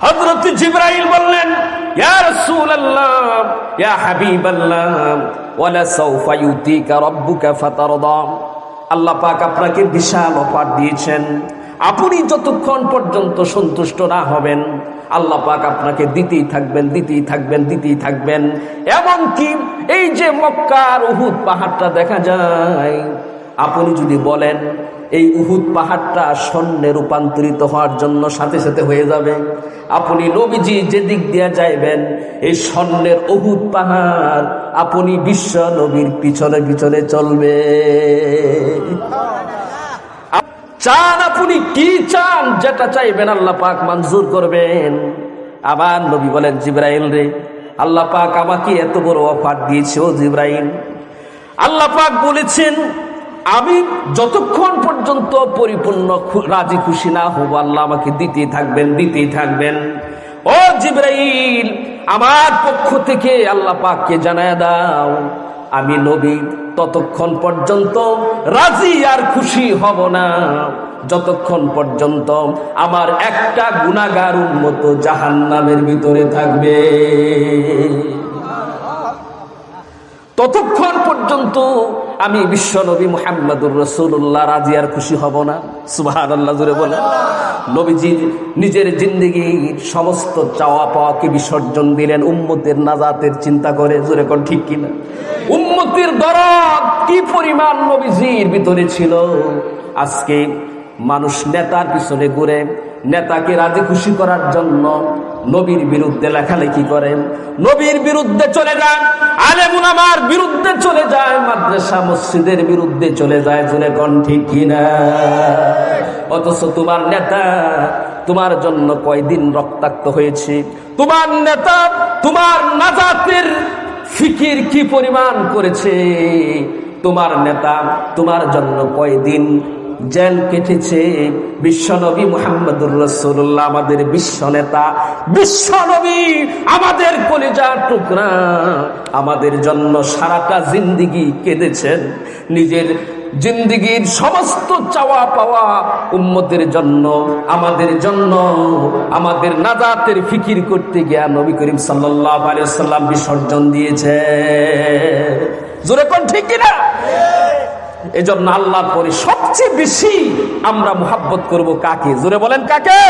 হযরত জিবরাইল বললেন, ইয়া রাসূলুল্লাহ, ইয়া হাবিবাল্লাহ, ওয়ালা সাউফা ইউতিকা রাব্বুকা ফাতারদা। আল্লাহ পাক আপনাকে বিশাল অফার দিয়েছেন, আপনি যতক্ষণ পর্যন্ত সন্তুষ্ট না হবেন আল্লাহ পাক আপনাকে দিতেই থাকবেন, দিতেই থাকবেন, দিতেই থাকবেন। এমনকি এই যে মক্কার উহুদ পাহাড়টা দেখা যায়, আপনি যদি বলেন এই উহুদ পাহাড়টা স্বর্ণে রূপান্তরিত হওয়ার জন্য সাথে সাথে হয়ে যাবে। আপনি নবীজি যেদিক দিয়ে যাইবেন এই স্বর্ণের উহুদ পাহাড় আপনি বিশ্ব নবীর পিছনে পিছনে চলবে। চান আপনি কি চান, যেটা চাইবেন আল্লাহ পাক মঞ্জুর করবেন। আবার নবী বলেন, জিবরাইল রে, আল্লাহ পাক আমাকে এত বড় অফার দিয়েছে, ও জিবরাইল, আল্লাহ পাক বলেছেন আমি যতক্ষণ পর্যন্ত পরিপূর্ণ রাজি খুশি না হব আল্লাহ আমাকে দিতেই থাকবেন, দিতেই থাকবেন। ও জিবরাইল, আমার পক্ষ থেকে আল্লাহ পাককে জানায় দাও আমি নবী ততক্ষণ পর্যন্ত রাজি আর খুশি হব না যতক্ষণ পর্যন্ত আমার একটা গুনাহগার উম্মত জাহান্নামের ভিতরে থাকবে। ততক্ষণ পর্যন্ত আমি বিশ্ব নবী মুহাম্মদুর রাসূলুল্লাহ রাজি আর খুশি হব না। সুবহানাল্লাহ, জোরে বলেন। নবীজি নিজের জিন্দেগীর সমস্ত চাওয়া পাওয়াকে বিসর্জন দিলেন উম্মতের নাজাতের চিন্তা করে। জোরে কোন ঠিক কিনা? উম্মতের দরদ কি পরিমাণ নবীজির ভিতরে ছিল। আজকে মানুষ নেতার পিছনে ঘুরে, নেতাকে রাজি খুশি করার জন্য নবীর বিরুদ্ধে লেখালেখি করেন, নবীর বিরুদ্ধে চলে যায়, আলেম উলামার বিরুদ্ধে চলে যায়, মাদ্রাসা মসজিদের বিরুদ্ধে চলে যায়। জোরে কোন ঠিক কিনা? অথচ তোমার নেতা তোমার জন্য কয়দিন রক্তাক্ত হয়েছে, তোমার নেতা তোমার নাজাতের ফিকির কি পরিমাণ করেছে, তোমার নেতা তোমার জন্য কয়দিন জেল কেটেছে। বিশ্বনবী মুহাম্মদুর রাসূলুল্লাহ আমাদের বিশ্ব নেতা, বিশ্বনবী আমাদের কলিজার টুকরা, আমাদের জন্য সারাটা জিন্দেগি কেঁদেছেন। নিজের জিন্দেগির সমস্ত চাওয়া পাওয়া উম্মতের জন্য, আমাদের জন্য, আমাদের নাজাতের ফিকির করতে গিয়া নবী করিম সাল্লাল্লাহু আলাইহি ওয়াসাল্লাম বিসর্জন দিয়েছে। জোরে কোন ঠিক কিনা? এজন্য আল্লাহর পরে সবচেয়ে বেশি আমরা মুহাব্বত করব কাকে? জোরে বলেন কাকে?